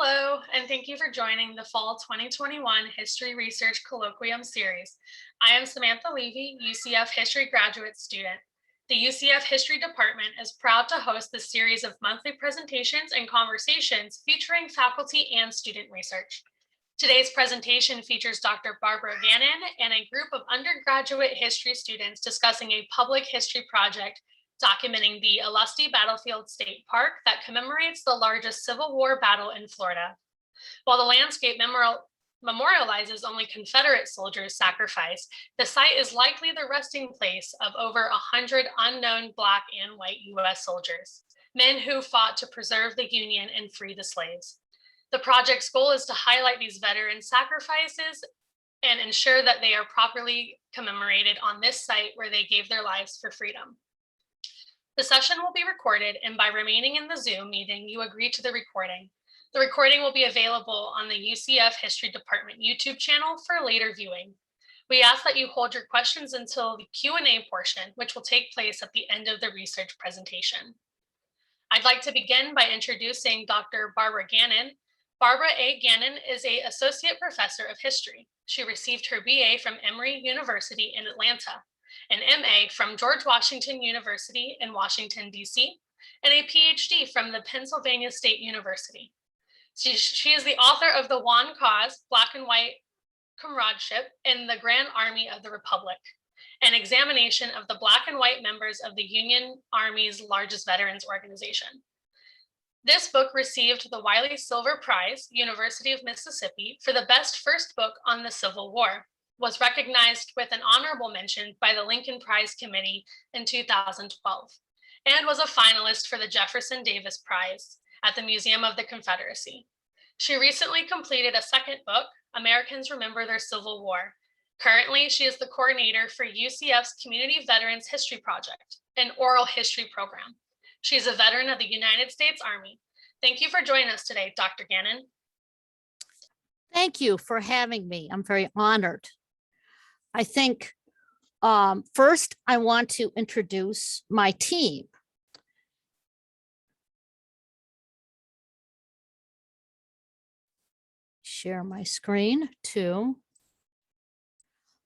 Hello, and thank you for joining the Fall 2021 History Research Colloquium Series. I am Samantha Levy, UCF History graduate student. The UCF History Department is proud to host this series of monthly presentations and conversations featuring faculty and student research. Today's presentation features Dr. Barbara Gannon and a group of undergraduate history students discussing a public history project documenting the Olustee Battlefield State Park that commemorates the largest Civil War battle in Florida. While the landscape memorializes only Confederate soldiers' sacrifice, the site is likely the resting place of over 100 unknown Black and white U.S. soldiers, men who fought to preserve the Union and free the slaves. The project's goal is to highlight these veteran sacrifices and ensure that they are properly commemorated on this site where they gave their lives for freedom. The session will be recorded, and by remaining in the Zoom meeting, you agree to the recording. The recording will be available on the UCF History Department YouTube channel for later viewing. We ask that you hold your questions until the Q&A portion, which will take place at the end of the research presentation. I'd like to begin by introducing Dr. Barbara Gannon. Barbara A. Gannon is an associate professor of history. She received her BA from Emory University in Atlanta, an MA from George Washington University in Washington, D.C., and a PhD from the Pennsylvania State University. She is the author of The One Cause, Black and White Comradeship in the Grand Army of the Republic, an examination of the Black and white members of the Union Army's largest veterans organization. This book received the Wiley Silver Prize, University of Mississippi, for the best first book on the Civil War, was recognized with an honorable mention by the Lincoln Prize Committee in 2012, and was a finalist for the Jefferson Davis Prize at the Museum of the Confederacy. She recently completed a second book, Americans Remember Their Civil War. Currently, she is the coordinator for UCF's Community Veterans History Project, an oral history program. She is a veteran of the United States Army. Thank you for joining us today, Dr. Gannon. Thank you for having me. I'm very honored. I think first I want to introduce my team. Share my screen too.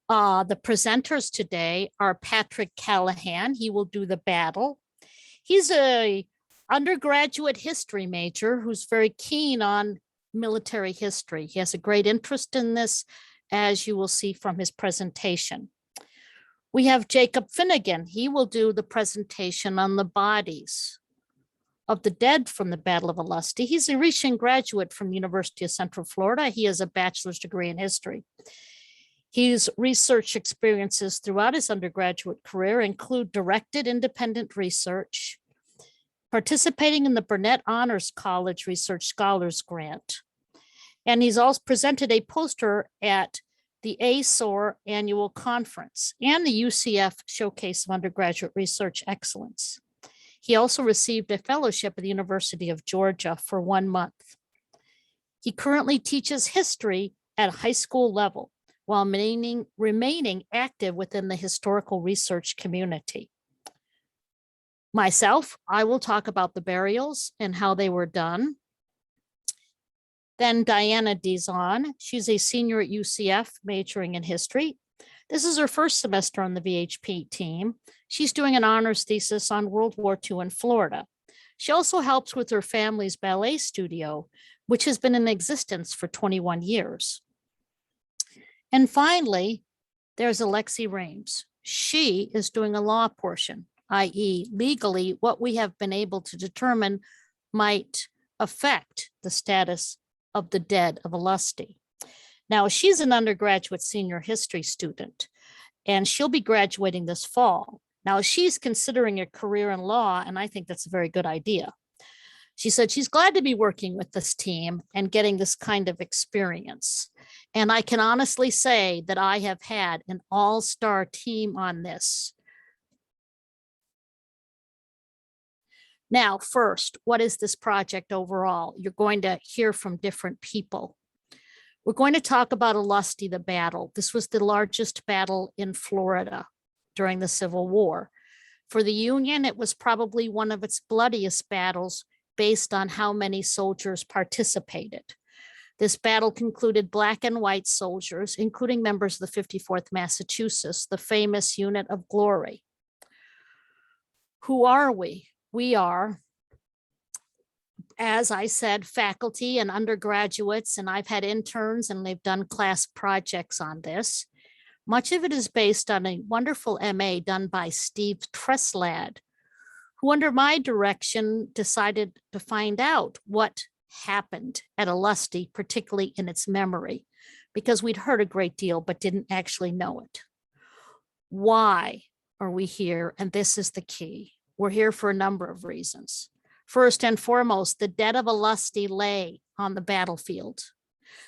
The presenters today are Patrick Callahan. He will do the battle. He's an undergraduate history major who's very keen on military history. He has a great interest in this, as you will see from his presentation. We have Jacob Finnegan. He will do the presentation on the bodies of the dead from the Battle of Olustee. He's a recent graduate from University of Central Florida. He has a bachelor's degree in history. His research experiences throughout his undergraduate career include directed independent research, participating in the Burnett Honors College Research Scholars Grant. And he's also presented a poster at the ASOR Annual Conference and the UCF Showcase of Undergraduate Research Excellence. He also received a fellowship at the University of Georgia for 1 month. He currently teaches history at high school level while remaining active within the historical research community. Myself, I will talk about the burials and how they were done. Then Diana Dizon, she's a senior at UCF majoring in history. This is her first semester on the VHP team. She's doing an honors thesis on World War II in Florida. She also helps with her family's ballet studio, which has been in existence for 21 years. And finally, there's Alexi Rames. She is doing a law portion, i.e. legally what we have been able to determine might affect the status of the dead of Olustee. Now, she's an undergraduate senior history student, and she'll be graduating this fall. Now, she's considering a career in law, and I think that's a very good idea. She said she's glad to be working with this team and getting this kind of experience. And I can honestly say that I have had an all-star team on this. Now, first, what is this project overall? You're going to hear from different people. We're going to talk about Olustee, the battle. This was the largest battle in Florida during the Civil War. For the Union, it was probably one of its bloodiest battles based on how many soldiers participated. This battle concluded Black and white soldiers, including members of the 54th Massachusetts, the famous unit of glory. Who are we? We are, as I said, faculty and undergraduates, and I've had interns and they've done class projects on this. Much of it is based on a wonderful MA done by Steve Treslad, who under my direction decided to find out what happened at Olustee, particularly in its memory, because we'd heard a great deal but didn't actually know it. Why are we here? And this is the key. We're here for a number of reasons. First and foremost, the dead of Olustee lay on the battlefield.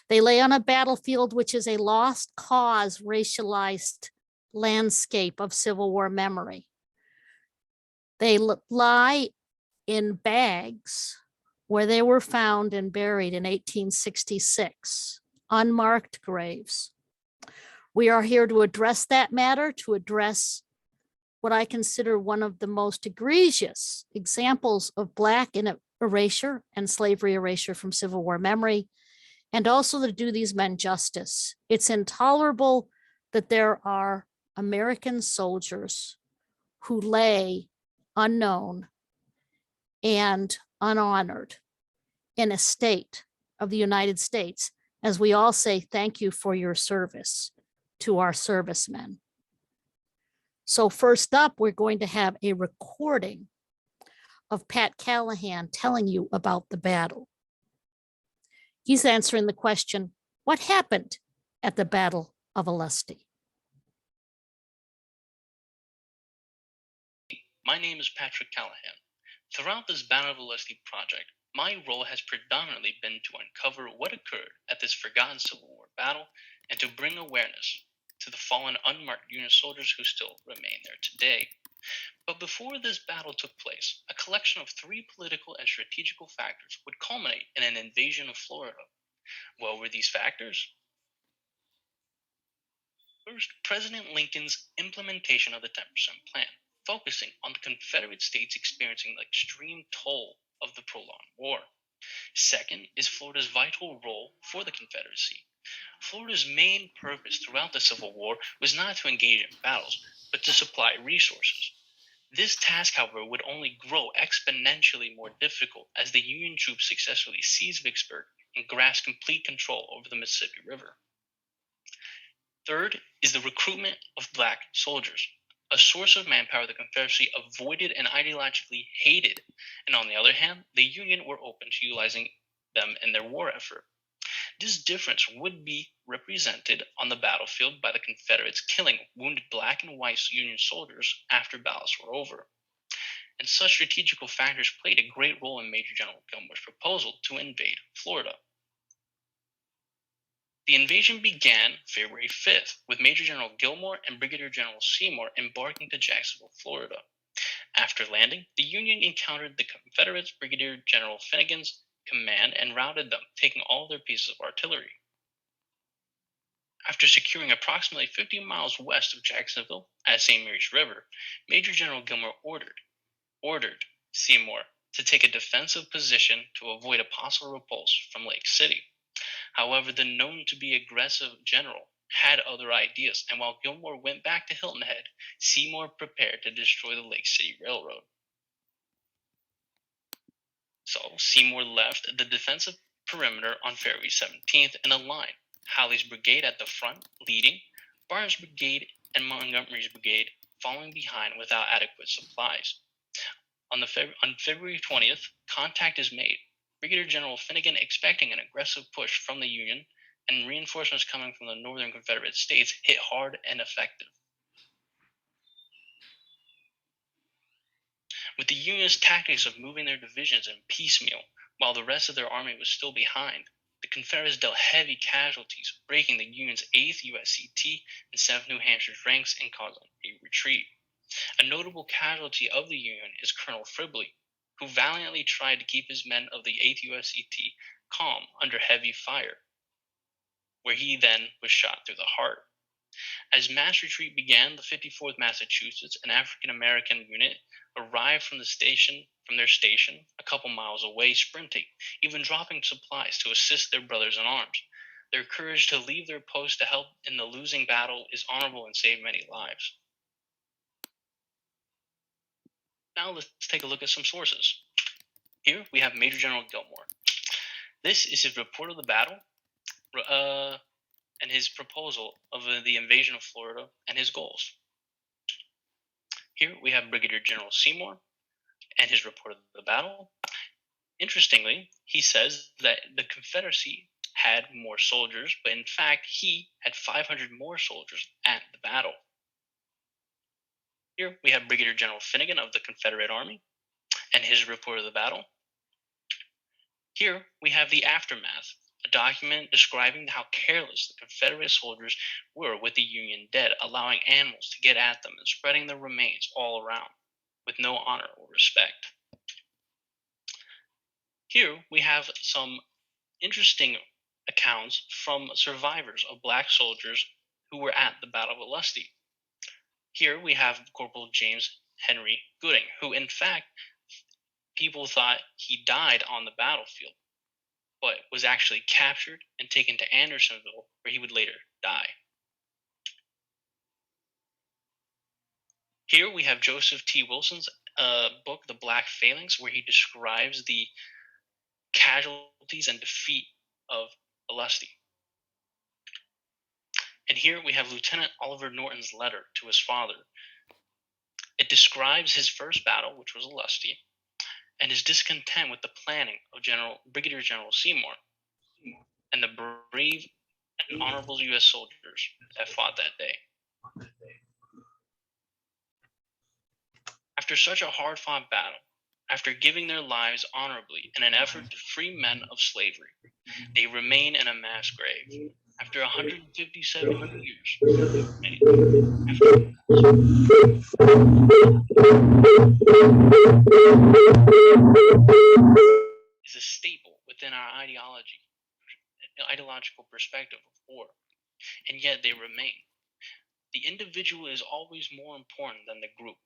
They lay on a battlefield which is a lost cause, racialized landscape of Civil War memory. They lie in bags where they were found and buried in 1866, unmarked graves. We are here to address that matter, to address what I consider one of the most egregious examples of Black erasure and slavery erasure from Civil War memory, and also to do these men justice. It's intolerable that there are American soldiers who lay unknown and unhonored in a state of the United States, as we all say thank you for your service to our servicemen. So first up, we're going to have a recording of Pat Callahan telling you about the battle. He's answering the question, what happened at the Battle of Olustee? My name is Patrick Callahan. Throughout this Battle of Olustee project, my role has predominantly been to uncover what occurred at this forgotten Civil War battle and to bring awareness to the fallen unmarked Union soldiers who still remain there today. But before this battle took place, a collection of 3 political and strategical factors would culminate in an invasion of Florida. What were these factors? First, President Lincoln's implementation of the 10% plan, focusing on the Confederate states experiencing the extreme toll of the prolonged war. Second is Florida's vital role for the Confederacy. Florida's main purpose throughout the Civil War was not to engage in battles, but to supply resources. This task, however, would only grow exponentially more difficult as the Union troops successfully seized Vicksburg and grasped complete control over the Mississippi River. Third is the recruitment of Black soldiers, a source of manpower the Confederacy avoided and ideologically hated, and on the other hand, the Union were open to utilizing them in their war effort. This difference would be represented on the battlefield by the Confederates killing wounded Black and white Union soldiers after battles were over. And such strategical factors played a great role in Major General Gilmore's proposal to invade Florida. The invasion began February 5th, with Major General Gilmore and Brigadier General Seymour embarking to Jacksonville, Florida. After landing, the Union encountered the Confederates' Brigadier General Finnegan's command and routed them, taking all their pieces of artillery. After securing approximately 50 miles west of Jacksonville at St. Mary's River, Major General Gilmore ordered Seymour to take a defensive position to avoid a possible repulse from Lake City. However, the known to be aggressive general had other ideas, and while Gilmore went back to Hilton Head, Seymour prepared to destroy the Lake City Railroad. So Seymour left the defensive perimeter on February 17th in a line, Halley's brigade at the front leading, Barnes' brigade and Montgomery's brigade following behind without adequate supplies. On February 20th, contact is made. Brigadier General Finnegan, expecting an aggressive push from the Union and reinforcements coming from the northern Confederate states, hit hard and effective. With the Union's tactics of moving their divisions in piecemeal while the rest of their army was still behind, the Confederates dealt heavy casualties, breaking the Union's 8th USCT and 7th New Hampshire's ranks and causing a retreat. A notable casualty of the Union is Colonel Fribley, who valiantly tried to keep his men of the 8th USCT calm under heavy fire, where he then was shot through the heart. As mass retreat began, the 54th Massachusetts, an African-American unit, arrived from their station a couple miles away, sprinting, even dropping supplies to assist their brothers in arms. Their courage to leave their post to help in the losing battle is honorable and saved many lives. Now let's take a look at some sources. Here we have Major General Gilmore. This is his report of the battle and his proposal of the invasion of Florida and his goals. Here we have Brigadier General Seymour and his report of the battle. Interestingly, he says that the Confederacy had more soldiers, but in fact, he had 500 more soldiers at the battle. Here we have Brigadier General Finnegan of the Confederate Army and his report of the battle. Here we have the aftermath, a document describing how careless the Confederate soldiers were with the Union dead, allowing animals to get at them and spreading their remains all around with no honor or respect. Here we have some interesting accounts from survivors of Black soldiers who were at the Battle of Olustee. Here we have Corporal James Henry Gooding, who in fact people thought he died on the battlefield, but was actually captured and taken to Andersonville, where he would later die. Here we have Joseph T. Wilson's book, The Black Phalanx, where he describes the casualties and defeat of Olustee. And here we have Lieutenant Oliver Norton's letter to his father. It describes his first battle, which was Olustee, and his discontent with the planning of Brigadier General Seymour and the brave and honorable U.S. soldiers that fought that day. After such a hard-fought battle, after giving their lives honorably in an effort to free men of slavery, they remain in a mass grave. After 157 years, is a staple within our ideological perspective of war, and yet they remain. The individual is always more important than the group.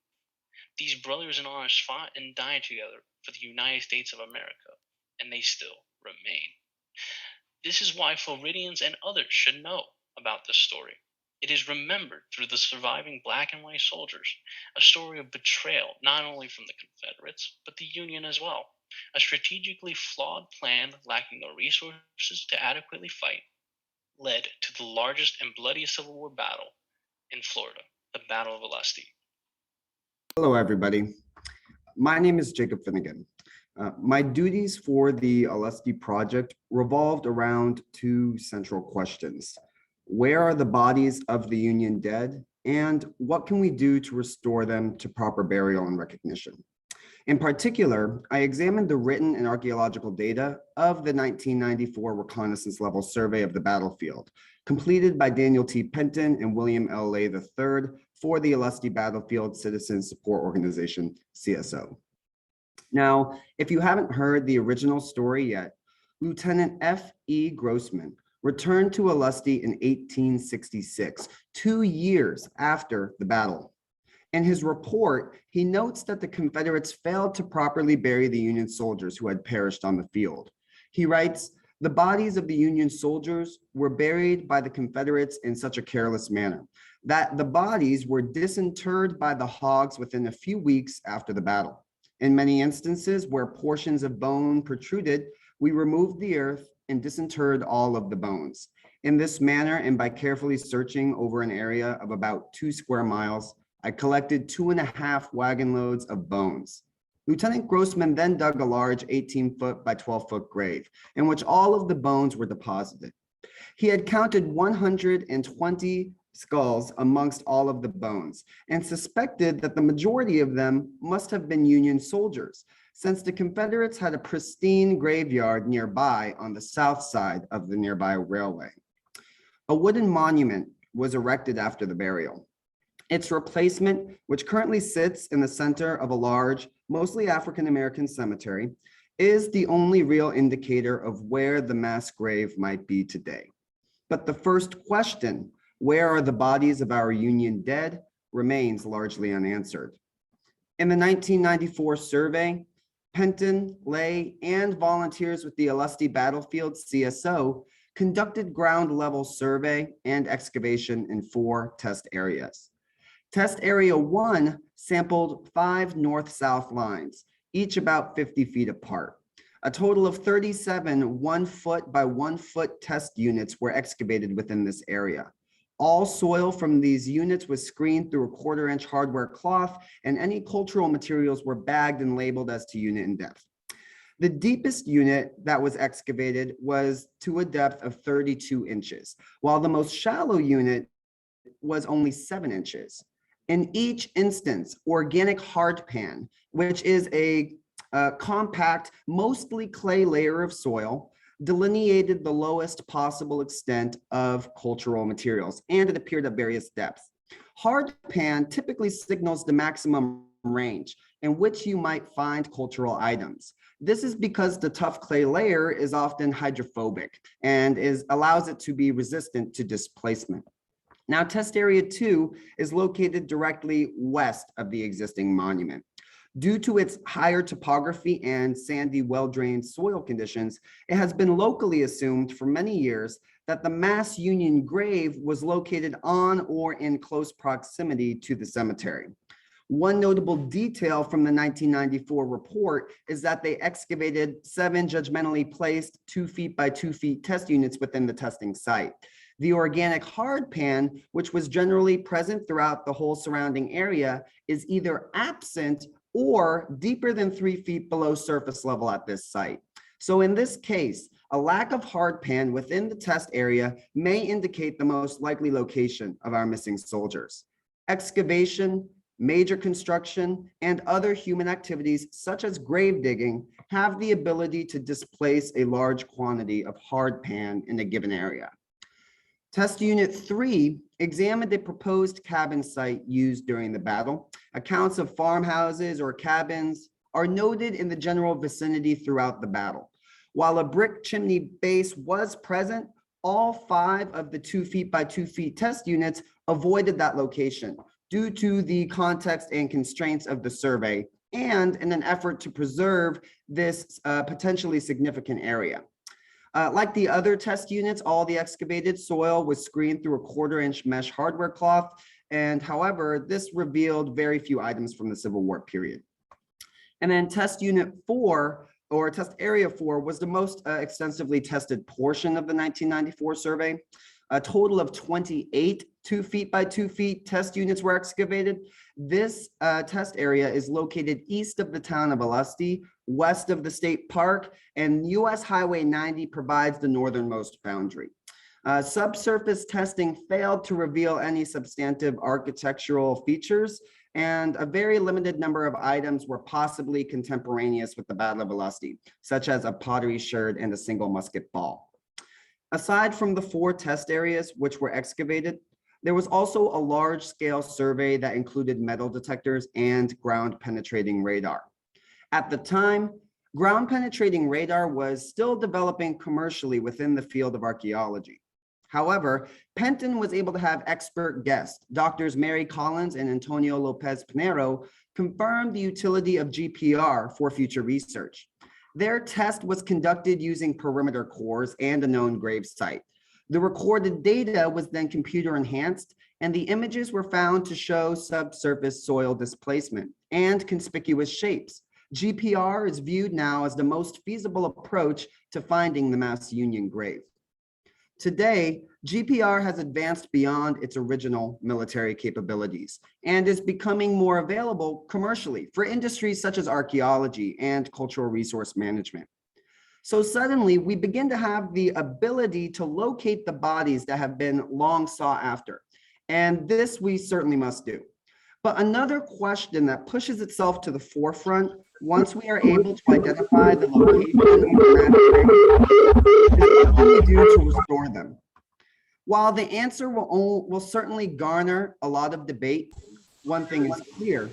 These brothers in arms fought and died together for the United States of America, and they still remain. This is why Floridians and others should know about this story. It is remembered through the surviving Black and white soldiers, a story of betrayal not only from the Confederates, but the Union as well. A strategically flawed plan lacking the resources to adequately fight led to the largest and bloodiest Civil War battle in Florida, the Battle of Olustee. Hello, everybody. My name is Jacob Finnegan. My duties for the Olustee project revolved around two central questions. Where are the bodies of the Union dead, and what can we do to restore them to proper burial and recognition? In particular, I examined the written and archaeological data of the 1994 reconnaissance level survey of the battlefield, completed by Daniel T. Penton and William L. Lay III for the Olustee Battlefield Citizen Support Organization, CSO. Now, if you haven't heard the original story yet, Lieutenant F.E. Grossman returned to Olustee in 1866, 2 years after the battle. In his report, he notes that the Confederates failed to properly bury the Union soldiers who had perished on the field. He writes, "The bodies of the Union soldiers were buried by the Confederates in such a careless manner that the bodies were disinterred by the hogs within a few weeks after the battle. In many instances where portions of bone protruded, we removed the earth and disinterred all of the bones. In this manner, and by carefully searching over an area of about 2 square miles, I collected 2.5 wagon loads of bones." Lieutenant Grossman then dug a large 18-foot by 12-foot grave in which all of the bones were deposited. He had counted 120 skulls amongst all of the bones and suspected that the majority of them must have been Union soldiers, since the Confederates had a pristine graveyard nearby on the south side of the nearby railway. A wooden monument was erected after the burial. Its replacement, which currently sits in the center of a large, mostly African-American cemetery, is the only real indicator of where the mass grave might be today. But the first question, Where are the bodies of our Union dead remains largely unanswered. In the 1994 survey, Penton, lay, and volunteers with the Olustee Battlefield CSO conducted ground level survey and excavation in 4 test areas. Test area 1 sampled 5 north-south lines, each about 50 feet apart. A total of 37 1-foot by 1-foot test units were excavated within this area. All soil from these units was screened through a 1/4-inch hardware cloth, and any cultural materials were bagged and labeled as to unit and depth. The deepest unit that was excavated was to a depth of 32 inches, while the most shallow unit was only 7 inches. In each instance, organic hardpan, which is a compact, mostly clay layer of soil, delineated the lowest possible extent of cultural materials, and it appeared at various depths. Hardpan typically signals the maximum range in which you might find cultural items. This is because the tough clay layer is often hydrophobic and allows it to be resistant to displacement. Now, test area 2 is located directly west of the existing monument. Due to its higher topography and sandy, well-drained soil conditions, it has been locally assumed for many years that the mass Union grave was located on or in close proximity to the cemetery. One notable detail from the 1994 report is that they excavated 7 judgmentally placed 2 feet by 2 feet test units within the testing site. The organic hardpan, which was generally present throughout the whole surrounding area, is either absent or deeper than 3 feet below surface level at this site. So in this case, a lack of hardpan within the test area may indicate the most likely location of our missing soldiers. Excavation, major construction, and other human activities such as grave digging have the ability to displace a large quantity of hardpan in a given area. Test Unit 3 examined a proposed cabin site used during the battle. Accounts of farmhouses or cabins are noted in the general vicinity throughout the battle. While a brick chimney base was present, all 5 of the 2 feet by 2 feet test units avoided that location due to the context and constraints of the survey and in an effort to preserve this potentially significant area. Like the other test units, all the excavated soil was screened through a 1/4-inch mesh hardware cloth. And however, this revealed very few items from the Civil War period. And then test unit 4, or test area 4, was the most extensively tested portion of the 1994 survey. A total of 28 2 feet by 2 feet test units were excavated. This test area is located east of the town of Olustee, west of the state park, and US Highway 90 provides the northernmost boundary. Subsurface testing failed to reveal any substantive architectural features, and a very limited number of items were possibly contemporaneous with the Battle of Olustee, such as a pottery sherd and a single musket ball. Aside from the 4 test areas which were excavated, there was also a large-scale survey that included metal detectors and ground-penetrating radar. At the time, ground-penetrating radar was still developing commercially within the field of archaeology. However, Penton was able to have expert guests, Doctors Mary Collins and Antonio Lopez Pinero, confirm the utility of GPR for future research. Their test was conducted using perimeter cores and a known grave site. The recorded data was then computer enhanced, and the images were found to show subsurface soil displacement and conspicuous shapes. GPR is viewed now as the most feasible approach to finding the mass Union grave. Today, GPR has advanced beyond its original military capabilities and is becoming more available commercially for industries such as archaeology and cultural resource management. So suddenly we begin to have the ability to locate the bodies that have been long sought after. And this we certainly must do. But another question that pushes itself to the forefront once we are able to identify the location is what can we do to restore them? While the answer will certainly garner a lot of debate, one thing is clear.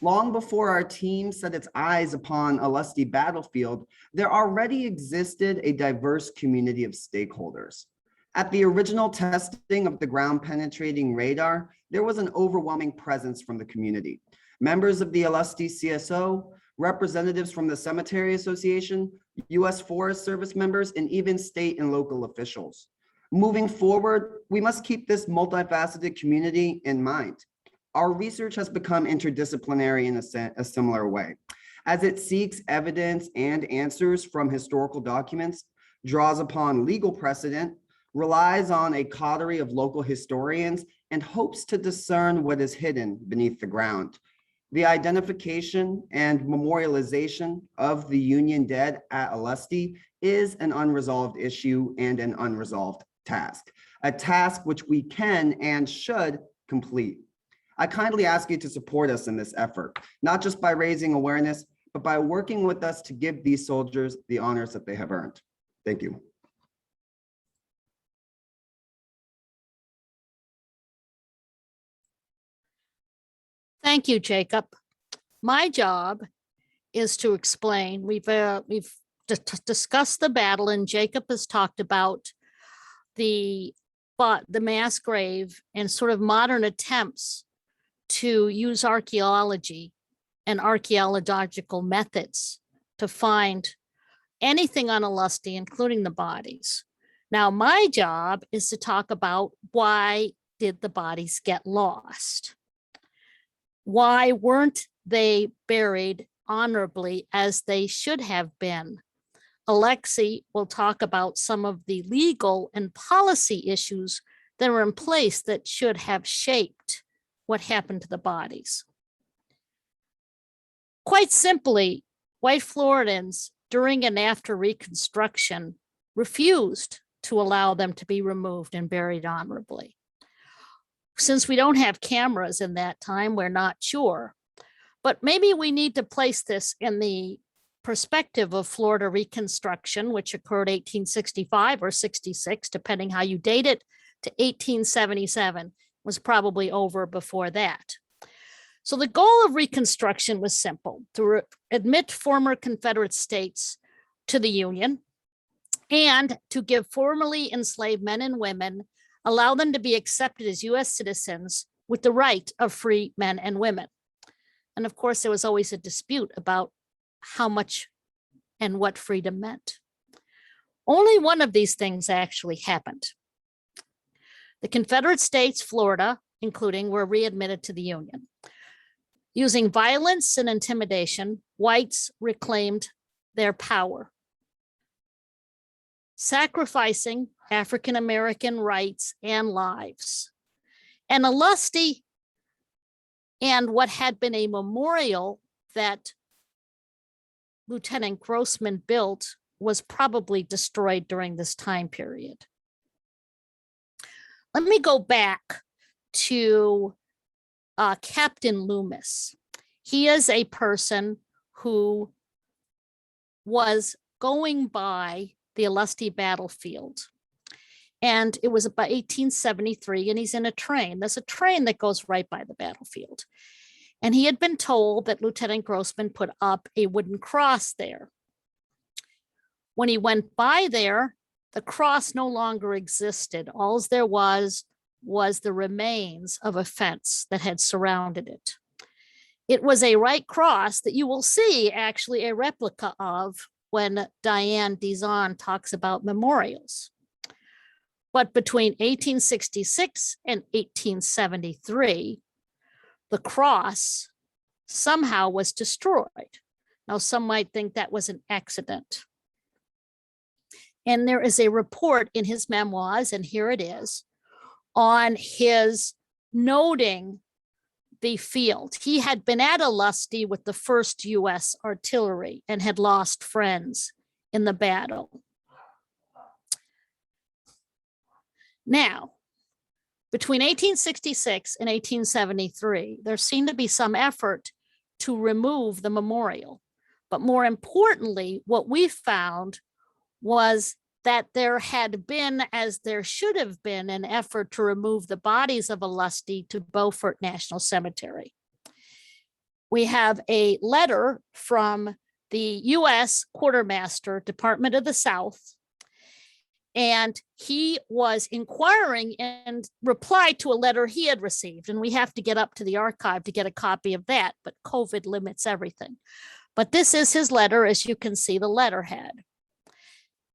Long before our team set its eyes upon Olustee Battlefield, there already existed a diverse community of stakeholders. At the original testing of the ground penetrating radar, there was an overwhelming presence from the community. Members of the Olustee CSO, representatives from the Cemetery Association, U.S. Forest Service members, and even state and local officials. Moving forward, we must keep this multifaceted community in mind. Our research has become interdisciplinary in a similar way, as it seeks evidence and answers from historical documents, draws upon legal precedent, relies on a coterie of local historians, and hopes to discern what is hidden beneath the ground. The identification and memorialization of the Union dead at Olustee is an unresolved issue and an unresolved task, a task which we can and should complete. I kindly ask you to support us in this effort, not just by raising awareness, but by working with us to give these soldiers the honors that they have earned. Thank you. Thank you, Jacob. My job is to explain. We've discussed the battle, and Jacob has talked about the mass grave and sort of modern attempts to use archaeology and archaeological methods to find anything on Olustee, including the bodies. Now, my job is to talk about why did the bodies get lost? Why weren't they buried honorably as they should have been? Alexei will talk about some of the legal and policy issues that were in place that should have shaped what happened to the bodies. Quite simply, white Floridans during and after Reconstruction refused to allow them to be removed and buried honorably. Since we don't have cameras in that time, we're not sure. But maybe we need to place this in the perspective of Florida Reconstruction, which occurred 1865 or 66, depending how you date it, to 1877, was probably over before that. So the goal of Reconstruction was simple: to admit former Confederate states to the Union and to give formerly enslaved men and women, allow them to be accepted as U.S. citizens with the right of free men and women. And of course, there was always a dispute about how much and what freedom meant. Only one of these things actually happened. The Confederate states, Florida including, were readmitted to the Union. Using violence and intimidation, whites reclaimed their power, sacrificing African-American rights and lives. And Olustee and what had been a memorial that Lieutenant Grossman built was probably destroyed during this time period. Let me go back to Captain Loomis. He is a person who was going by the Olustee Battlefield. And it was about 1873, and he's in a train. There's a train that goes right by the battlefield. And he had been told that Lieutenant Grossman put up a wooden cross there. When he went by there, the cross no longer existed. All there was the remains of a fence that had surrounded it. It was a right cross that you will see actually a replica of when Diane Dizon talks about memorials. But between 1866 and 1873, the cross somehow was destroyed. Now, some might think that was an accident. And there is a report in his memoirs, and here it is, on his noting the field. He had been at Olustee with the 1st U.S. Artillery and had lost friends in the battle. Now, between 1866 and 1873, there seemed to be some effort to remove the memorial. But more importantly, what we found was that there had been, as there should have been, an effort to remove the bodies of Olustee to Beaufort National Cemetery. We have a letter from the U.S. Quartermaster, Department of the South, And he was inquiring in reply to a letter he had received. And we have to get up to the archive to get a copy of that, but COVID limits everything. But this is his letter, as you can see the letterhead.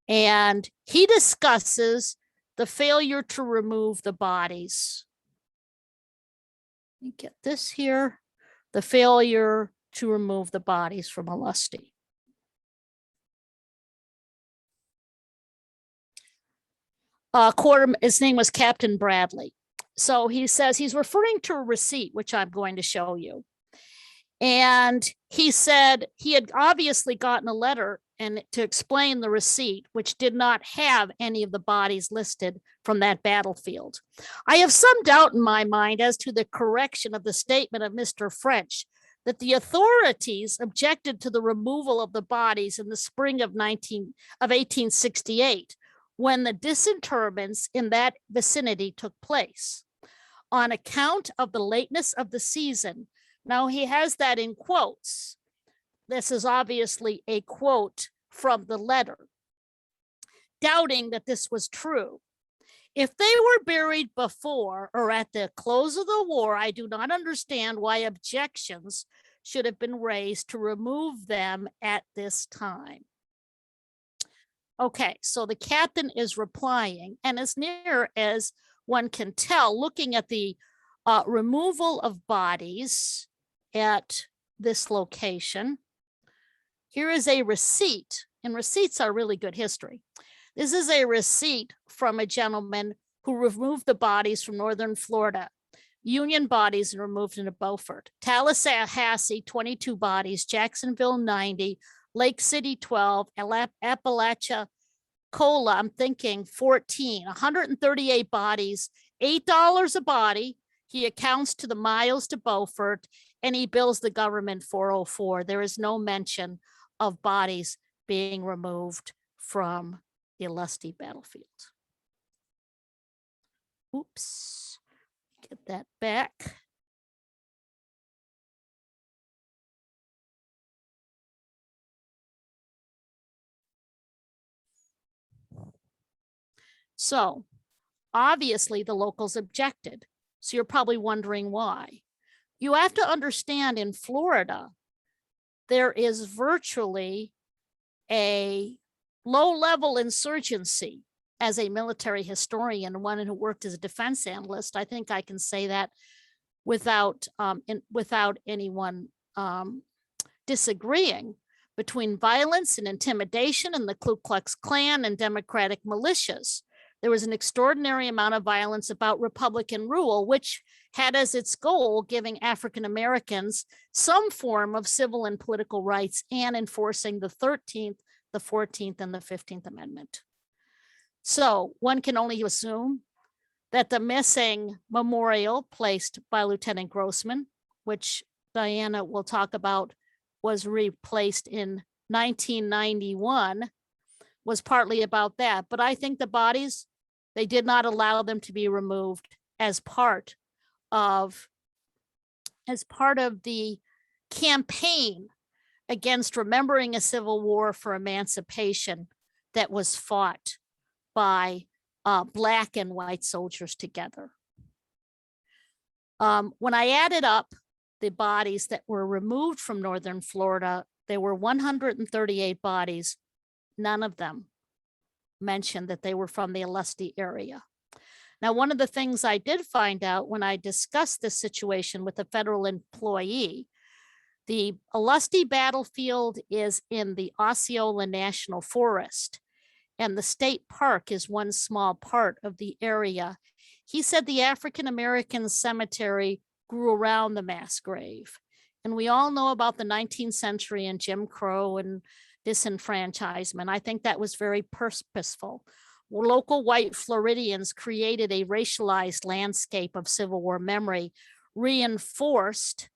And he discusses the failure to remove the bodies. Let me get this here. The failure to remove the bodies from Olustee. His name was Captain Bradley. So he says he's referring to a receipt, which I'm going to show you. And he said he had obviously gotten a letter and to explain the receipt, which did not have any of the bodies listed from that battlefield. I have some doubt in my mind as to the correction of the statement of Mr. French that the authorities objected to the removal of the bodies in the spring of 1868, when the disinterments in that vicinity took place. On account of the lateness of the season, now he has that in quotes. This is obviously a quote from the letter, doubting that this was true. If they were buried before or at the close of the war, I do not understand why objections should have been raised to remove them at this time. Okay, so the captain is replying, and as near as one can tell, looking at the removal of bodies at this location, here is a receipt, and receipts are really good history. This is a receipt from a gentleman who removed the bodies from northern Florida. Union bodies and removed into Beaufort. Tallahassee, 22 bodies. Jacksonville, 90. Lake City, 12, Appalachia, Cola, I'm thinking 14, 138 bodies, $8 a body. He accounts to the miles to Beaufort, and he bills the government $404. There is no mention of bodies being removed from the Olustee battlefield. Oops, get that back. So obviously the locals objected. So you're probably wondering why. You have to understand in Florida, there is virtually a low-level insurgency. As a military historian, one who worked as a defense analyst, I think I can say that without anyone disagreeing, between violence and intimidation and the Ku Klux Klan and Democratic militias. There was an extraordinary amount of violence about Republican rule, which had as its goal giving African Americans some form of civil and political rights and enforcing the 13th, the 14th, and the 15th Amendment. So one can only assume that the missing memorial placed by Lieutenant Grossman, which Diana will talk about, was replaced in 1991, was partly about that. But I think the bodies, they did not allow them to be removed as part of the campaign against remembering a civil war for emancipation that was fought by Black and white soldiers together. When I added up the bodies that were removed from northern Florida, there were 138 bodies. None of them mentioned that they were from the Olustee area. Now, one of the things I did find out when I discussed this situation with a federal employee, the Olustee Battlefield is in the Osceola National Forest, and the state park is one small part of the area. He said the African American cemetery grew around the mass grave. And we all know about the 19th century and Jim Crow and disenfranchisement. I think that was very purposeful. Local white Floridians created a racialized landscape of Civil War memory, reinforced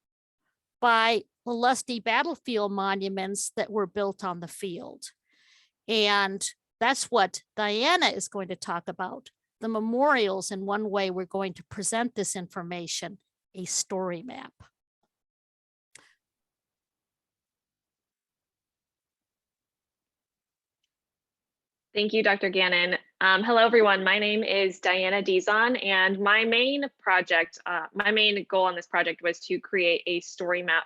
by Olustee battlefield monuments that were built on the field. And that's what Diana is going to talk about. The memorials, in one way, we're going to present this information, a story map. Thank you, Dr. Gannon. Hello, everyone. My name is Diana Dizon, and my main goal on this project was to create a story map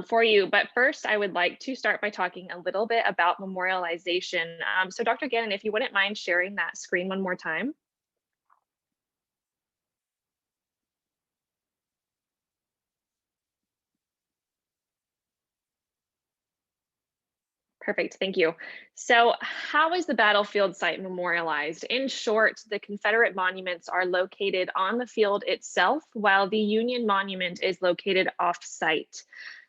for you. But first, I would like to start by talking a little bit about memorialization. So Dr. Gannon, if you wouldn't mind sharing that screen one more time. Perfect, thank you. So how is the battlefield site memorialized? In short, the Confederate monuments are located on the field itself, while the Union monument is located off-site.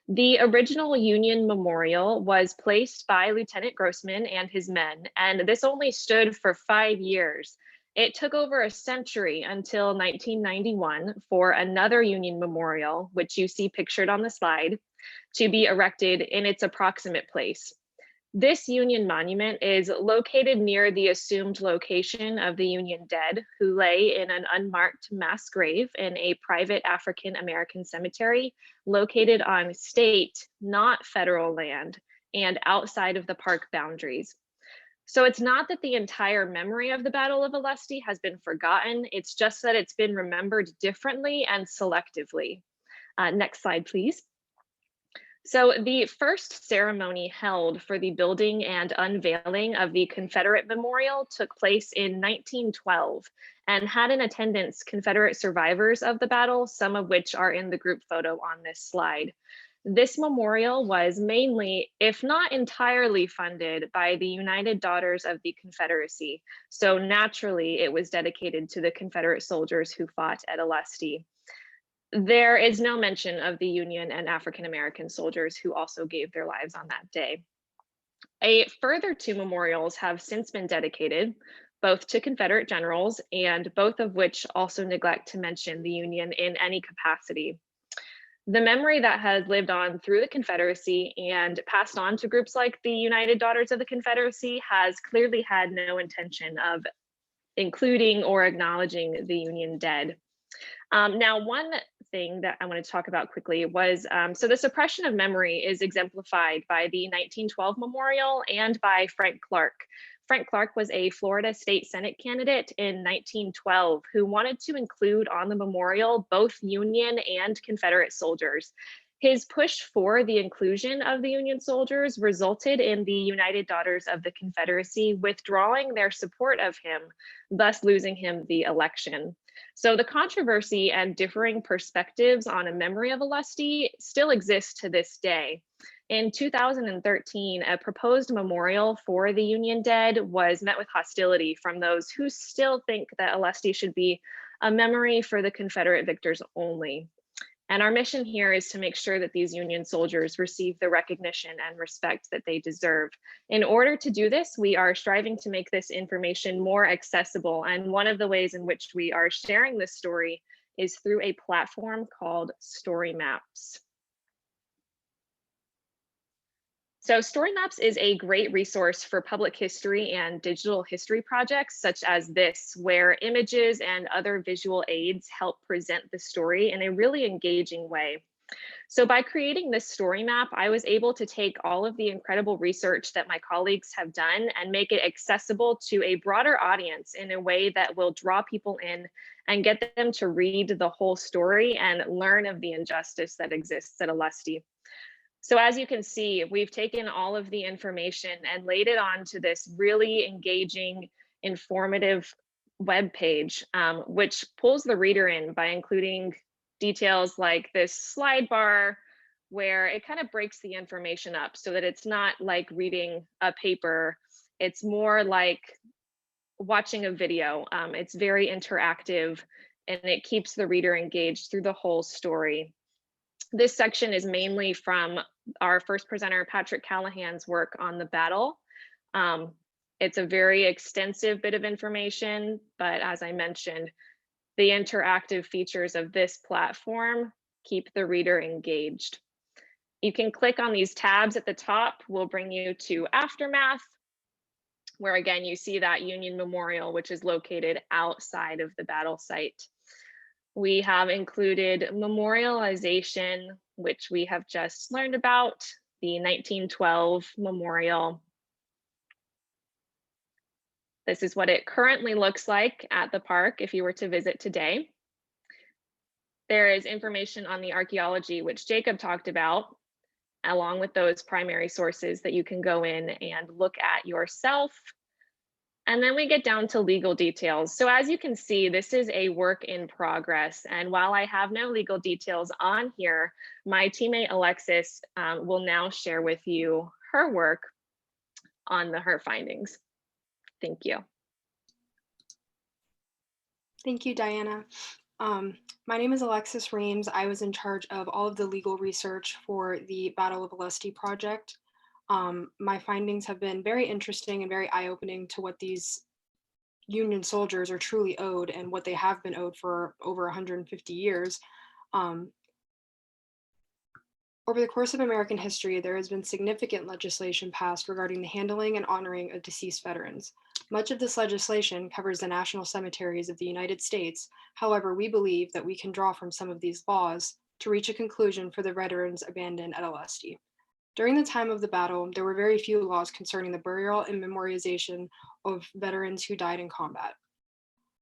The original Union Memorial was placed by Lieutenant Grossman and his men, and this only stood for 5 years. It took over a century until 1991 for another Union Memorial, which you see pictured on the slide, to be erected in its approximate place. This Union monument is located near the assumed location of the Union dead, who lay in an unmarked mass grave in a private African American cemetery located on state, not federal land, and outside of the park boundaries. So it's not that the entire memory of the Battle of Olustee has been forgotten, it's just that it's been remembered differently and selectively. Next slide, please. So the first ceremony held for the building and unveiling of the Confederate Memorial took place in 1912 and had in attendance Confederate survivors of the battle, some of which are in the group photo on this slide. This memorial was mainly, if not entirely, funded by the United Daughters of the Confederacy. So naturally, it was dedicated to the Confederate soldiers who fought at Olustee. There is no mention of the Union and African American soldiers who also gave their lives on that day. A further 2 memorials have since been dedicated, both to Confederate generals, and both of which also neglect to mention the Union in any capacity. The memory that has lived on through the Confederacy and passed on to groups like the United Daughters of the Confederacy has clearly had no intention of including or acknowledging the Union dead. Now, one thing that I want to talk about quickly was, so the suppression of memory is exemplified by the 1912 memorial and by Frank Clark. Frank Clark was a Florida State Senate candidate in 1912 who wanted to include on the memorial both Union and Confederate soldiers. His push for the inclusion of the Union soldiers resulted in the United Daughters of the Confederacy withdrawing their support of him, thus losing him the election. So the controversy and differing perspectives on a memory of Olustee still exist to this day. In 2013, a proposed memorial for the Union dead was met with hostility from those who still think that Olustee should be a memory for the Confederate victors only. And our mission here is to make sure that these Union soldiers receive the recognition and respect that they deserve. In order to do this, we are striving to make this information more accessible. And one of the ways in which we are sharing this story is through a platform called Story Maps. So Story Maps is a great resource for public history and digital history projects such as this, where images and other visual aids help present the story in a really engaging way. So by creating this story map, I was able to take all of the incredible research that my colleagues have done and make it accessible to a broader audience in a way that will draw people in and get them to read the whole story and learn of the injustice that exists at Olustee. So as you can see, we've taken all of the information and laid it onto this really engaging, informative web page, which pulls the reader in by including details like this slide bar, where it kind of breaks the information up so that it's not like reading a paper. It's more like watching a video. It's very interactive and it keeps the reader engaged through the whole story. This section is mainly from our first presenter, Patrick Callahan's work on the battle. It's a very extensive bit of information, but as I mentioned, the interactive features of this platform keep the reader engaged. You can click on these tabs at the top, will bring you to Aftermath, where again, you see that Union Memorial, which is located outside of the battle site. We have included memorialization, which we have just learned about, the 1912 memorial. This is what it currently looks like at the park if you were to visit today. There is information on the archaeology, which Jacob talked about, along with those primary sources that you can go in and look at yourself. And then we get down to legal details. So as you can see, this is a work in progress. And while I have no legal details on here, my teammate Alexis will now share with you her work on her findings. Thank you. Thank you, Diana. My name is Alexis Reams. I was in charge of all of the legal research for the Battle of Olustee project. My findings have been very interesting and very eye-opening to what these Union soldiers are truly owed and what they have been owed for over 150 years. Over the course of American history, there has been significant legislation passed regarding the handling and honoring of deceased veterans. Much of this legislation covers the national cemeteries of the United States. However, we believe that we can draw from some of these laws to reach a conclusion for the veterans abandoned at Olustee. During the time of the battle, there were very few laws concerning the burial and memorialization of veterans who died in combat.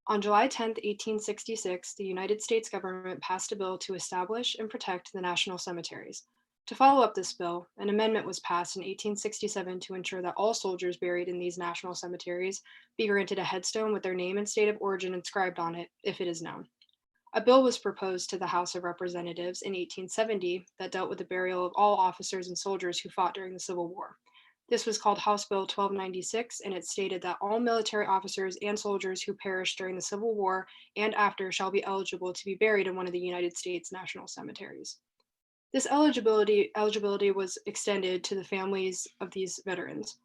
On July 10, 1866, the United States government passed a bill to establish and protect the national cemeteries. To follow up this bill, an amendment was passed in 1867 to ensure that all soldiers buried in these national cemeteries be granted a headstone with their name and state of origin inscribed on it, if it is known. A bill was proposed to the House of Representatives in 1870 that dealt with the burial of all officers and soldiers who fought during the Civil War. This was called House Bill 1296, and it stated that all military officers and soldiers who perished during the Civil War and after shall be eligible to be buried in one of the United States national cemeteries. This eligibility was extended to the families of these veterans.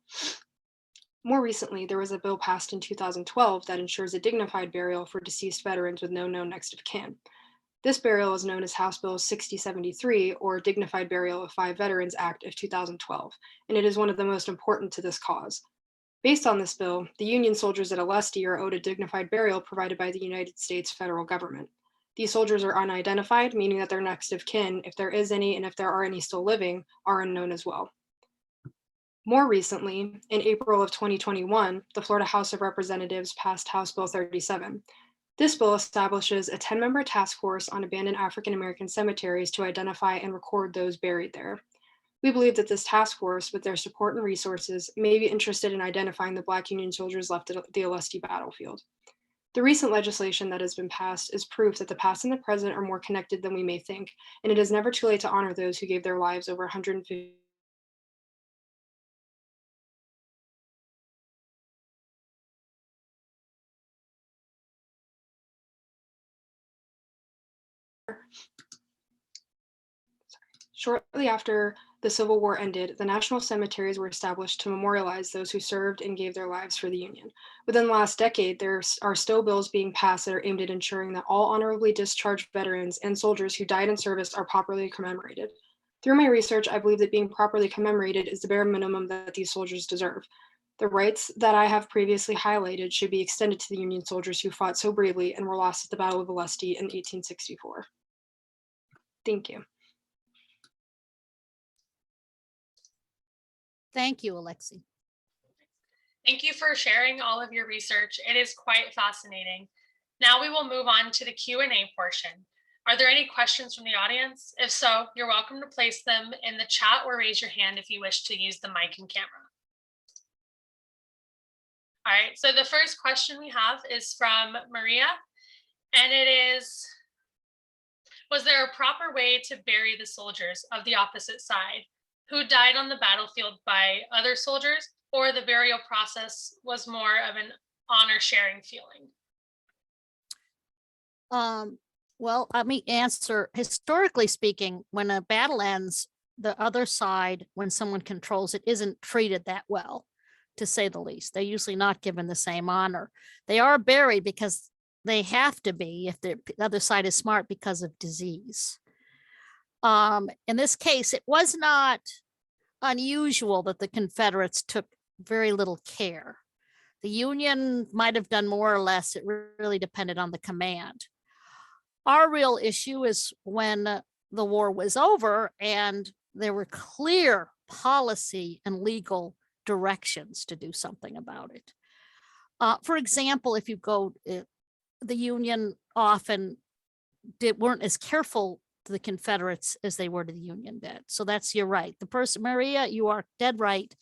More recently, there was a bill passed in 2012 that ensures a dignified burial for deceased veterans with no known next of kin. This burial is known as House Bill 6073, or Dignified Burial of Five Veterans Act of 2012, and it is one of the most important to this cause. Based on this bill, the Union soldiers at Olustee are owed a dignified burial provided by the United States federal government. These soldiers are unidentified, meaning that their next of kin, if there is any and if there are any still living, are unknown as well. More recently, in April of 2021, the Florida House of Representatives passed House Bill 37. This bill establishes a 10-member task force on abandoned African American cemeteries to identify and record those buried there. We believe that this task force, with their support and resources, may be interested in identifying the Black Union soldiers left at the Olustee battlefield. The recent legislation that has been passed is proof that the past and the present are more connected than we may think, and it is never too late to honor those who gave their lives over 150 Shortly after the Civil War ended, the national cemeteries were established to memorialize those who served and gave their lives for the Union. Within the last decade, there are still bills being passed that are aimed at ensuring that all honorably discharged veterans and soldiers who died in service are properly commemorated. Through my research, I believe that being properly commemorated is the bare minimum that these soldiers deserve. The rights that I have previously highlighted should be extended to the Union soldiers who fought so bravely and were lost at the Battle of Olustee in 1864. Thank you. Thank you, Alexi. Thank you for sharing all of your research. It is quite fascinating. Now we will move on to the Q&A portion. Are there any questions from the audience? If so, you're welcome to place them in the chat or raise your hand if you wish to use the mic and camera. All right, so the first question we have is from Maria, and it is, was there a proper way to bury the soldiers of the opposite side who died on the battlefield by other soldiers, or the burial process was more of an honor sharing feeling? Well, let me answer. Historically speaking, when a battle ends, the other side, when someone controls it, isn't treated that well, to say the least. They're usually not given the same honor. They are buried because they have to be if the other side is smart because of disease. In this case, it was not unusual that the Confederates took very little care. The Union might have done more or less. It really depended on the command. Our real issue is when the war was over and there were clear policy and legal directions to do something about it. For example, if you go, the Union often weren't as careful to the Confederates as they were to the Union did. So that's, you're right. The person, Maria, you are dead right.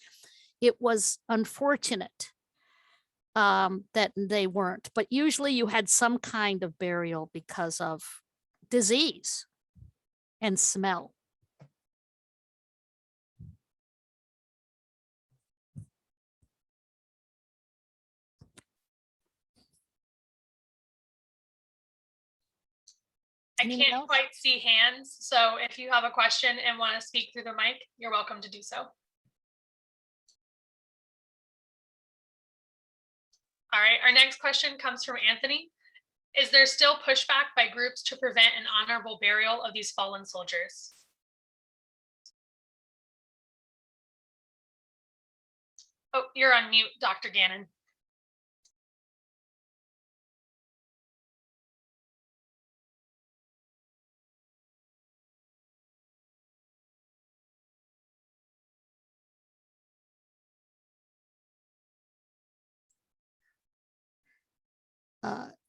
It was unfortunate that they weren't, but usually you had some kind of burial because of disease and smell. I Anyone can't else? quite see hands, so if you have a question and want to speak through the mic, you're welcome to do so. All right, our next question comes from Anthony. Is there still pushback by groups to prevent an honorable burial of these fallen soldiers? Oh, you're on mute, Dr. Gannon.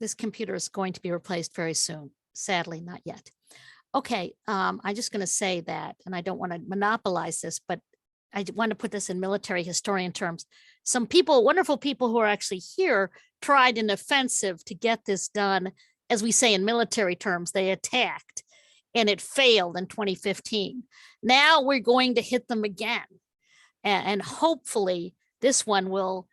This computer is going to be replaced very soon. Sadly, not yet. Okay, I'm just going to say that, and I don't want to monopolize this, but I want to put this in military historian terms. Some people, wonderful people who are actually here, tried an offensive to get this done. As we say in military terms, they attacked, and it failed in 2015. Now we're going to hit them again, and hopefully this one will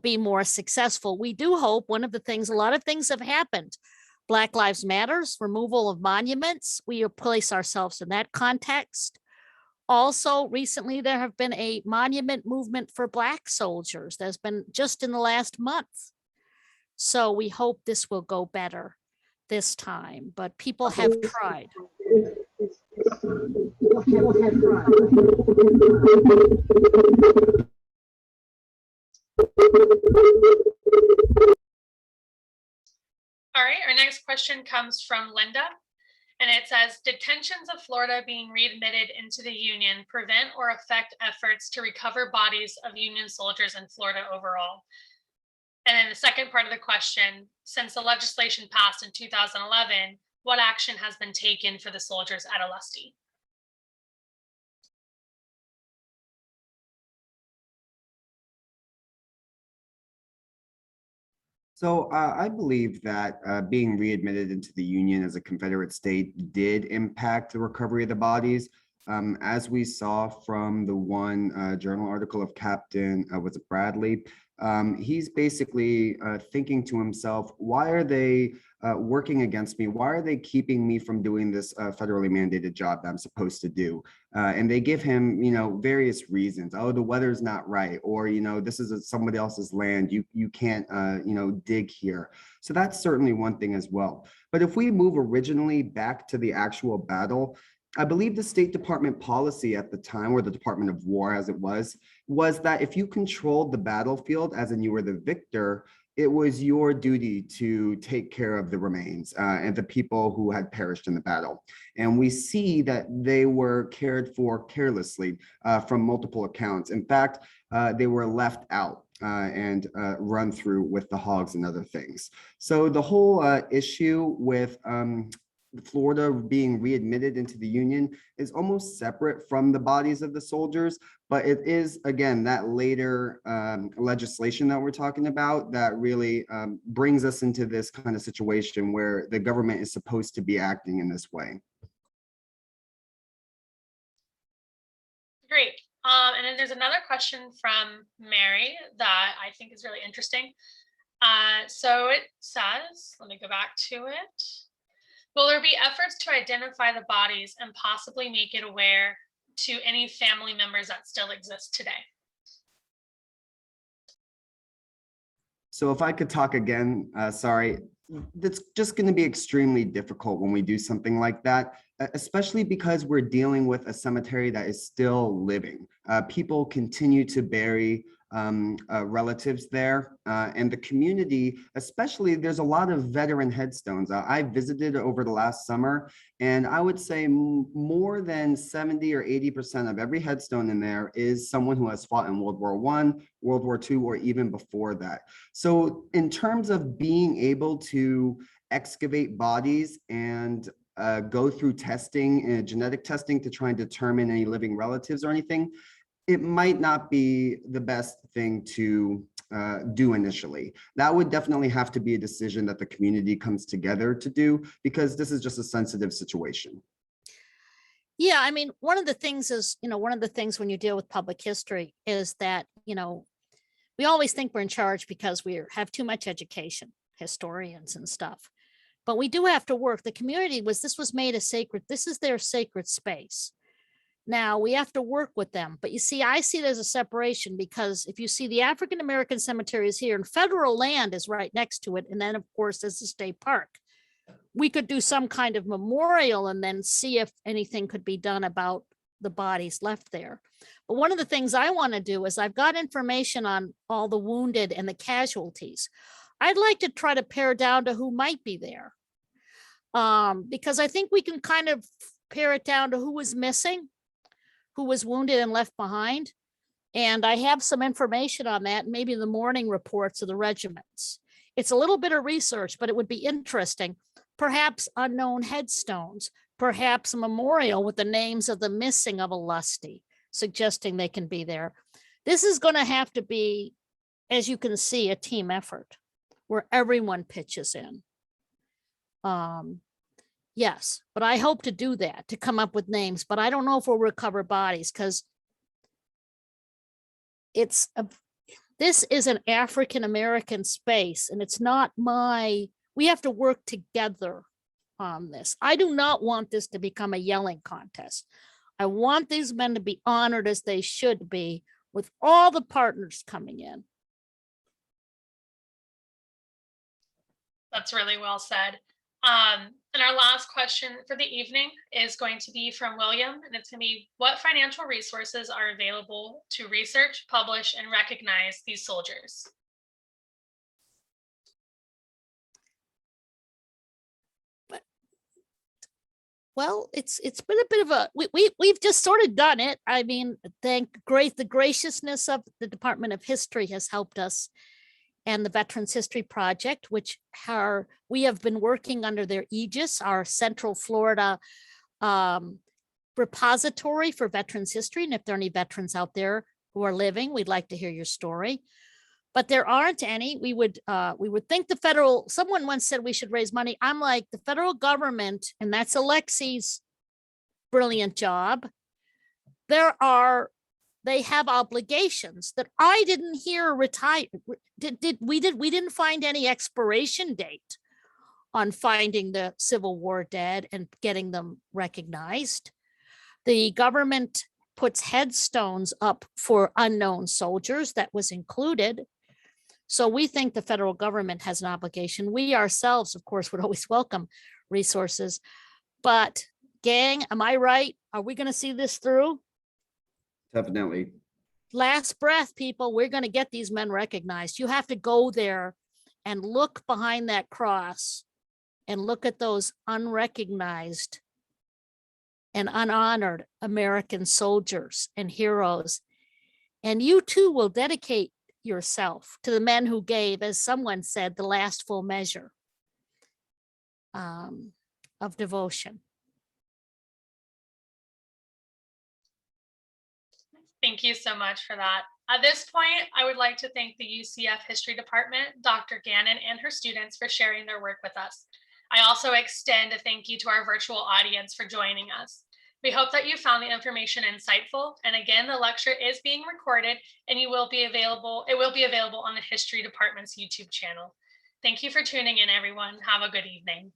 be more successful. We do hope. One of the things, a lot of things have happened. Black Lives Matters, removal of monuments. We place ourselves in that context. Also, recently, there have been a monument movement for Black soldiers. There's been just in the last month. So we hope this will go better this time, but people have tried. All right, our next question comes from Linda, and it says, did tensions of Florida being readmitted into the Union prevent or affect efforts to recover bodies of Union soldiers in Florida overall? And then the second part of the question, since the legislation passed in 2011, what action has been taken for the soldiers at Olustee? So I believe that being readmitted into the Union as a Confederate state did impact the recovery of the bodies. As we saw from the one journal article of Captain, was it Bradley? He's basically thinking to himself, why are they working against me? Why are they keeping me from doing this federally mandated job that I'm supposed to do? And they give him, various reasons. Oh, the weather's not right, or this is somebody else's land. You can't, dig here. So that's certainly one thing as well. But if we move originally back to the actual battle, I believe the State Department policy at the time, or the Department of War as it was that if you controlled the battlefield, as in you were the victor, it was your duty to take care of the remains and the people who had perished in the battle. And we see that they were cared for carelessly from multiple accounts. In fact, they were left out and run through with the hogs and other things. So the whole issue with Florida being readmitted into the Union is almost separate from the bodies of the soldiers, but it is, again, that later legislation that we're talking about that really brings us into this kind of situation where the government is supposed to be acting in this way. Great. And then there's another question from Mary that I think is really interesting. So it says, let me go back to it. Will there be efforts to identify the bodies and possibly make it aware to any family members that still exist today? So if I could talk again, sorry, that's just going to be extremely difficult when we do something like that, especially because we're dealing with a cemetery that is still living. People continue to bury relatives there. And the community, especially, there's a lot of veteran headstones. I visited over the last summer, and I would say more than 70 or 80% of every headstone in there is someone who has fought in World War I, World War II, or even before that. So in terms of being able to excavate bodies and go through testing, genetic testing, to try and determine any living relatives or anything, it might not be the best thing to do initially. That would definitely have to be a decision that the community comes together to do, because this is just a sensitive situation. Yeah, I mean, one of the things is, one of the things when you deal with public history is that, we always think we're in charge because we have too much education, historians and stuff. But we do have to work. The community this was made a sacred, this is their sacred space. Now we have to work with them. But you see, I see there's a separation, because if you see the African-American cemetery is here and federal land is right next to it. And then of course, there's the state park. We could do some kind of memorial and then see if anything could be done about the bodies left there. But one of the things I want to do is I've got information on all the wounded and the casualties. I'd like to try to pare down to who might be there. Because I think we can kind of pare it down to who was missing, who was wounded and left behind. And I have some information on that, maybe the morning reports of the regiments. It's a little bit of research, but it would be interesting. Perhaps unknown headstones, perhaps a memorial with the names of the missing of Olustee, suggesting they can be there. This is going to have to be, as you can see, a team effort where everyone pitches in. Yes, but I hope to do that, to come up with names, but I don't know if we'll recover bodies, because this is an African-American space, and it's not we have to work together on this. I do not want this to become a yelling contest. I want these men to be honored as they should be, with all the partners coming in. That's really well said. And our last question for the evening is going to be from William, and it's going to be, what financial resources are available to research, publish, and recognize these soldiers? Well, it's been a bit of a, we've just sort of done it. I mean, the graciousness of the Department of History has helped us, and the Veterans History Project, which we have been working under their aegis, our Central Florida repository for veterans history. And if there are any veterans out there who are living, we'd like to hear your story. But there aren't any. We would think someone once said we should raise money. I'm like, the federal government, and that's Alexi's brilliant job. They have obligations that I didn't hear retire. We didn't find any expiration date on finding the Civil War dead and getting them recognized. The government puts headstones up for unknown soldiers. That was included. So we think the federal government has an obligation. We ourselves, of course, would always welcome resources. But gang, am I right? Are we going to see this through? Definitely. Last breath, people. We're going to get these men recognized. You have to go there and look behind that cross and look at those unrecognized and unhonored American soldiers and heroes. And you too will dedicate yourself to the men who gave, as someone said, the last full measure of devotion. Thank you so much for that. At this point, I would like to thank the UCF History Department, Dr. Gannon, and her students for sharing their work with us. I also extend a thank you to our virtual audience for joining us. We hope that you found the information insightful. And again, the lecture is being recorded, and it will be available on the History Department's YouTube channel. Thank you for tuning in, everyone. Have a good evening.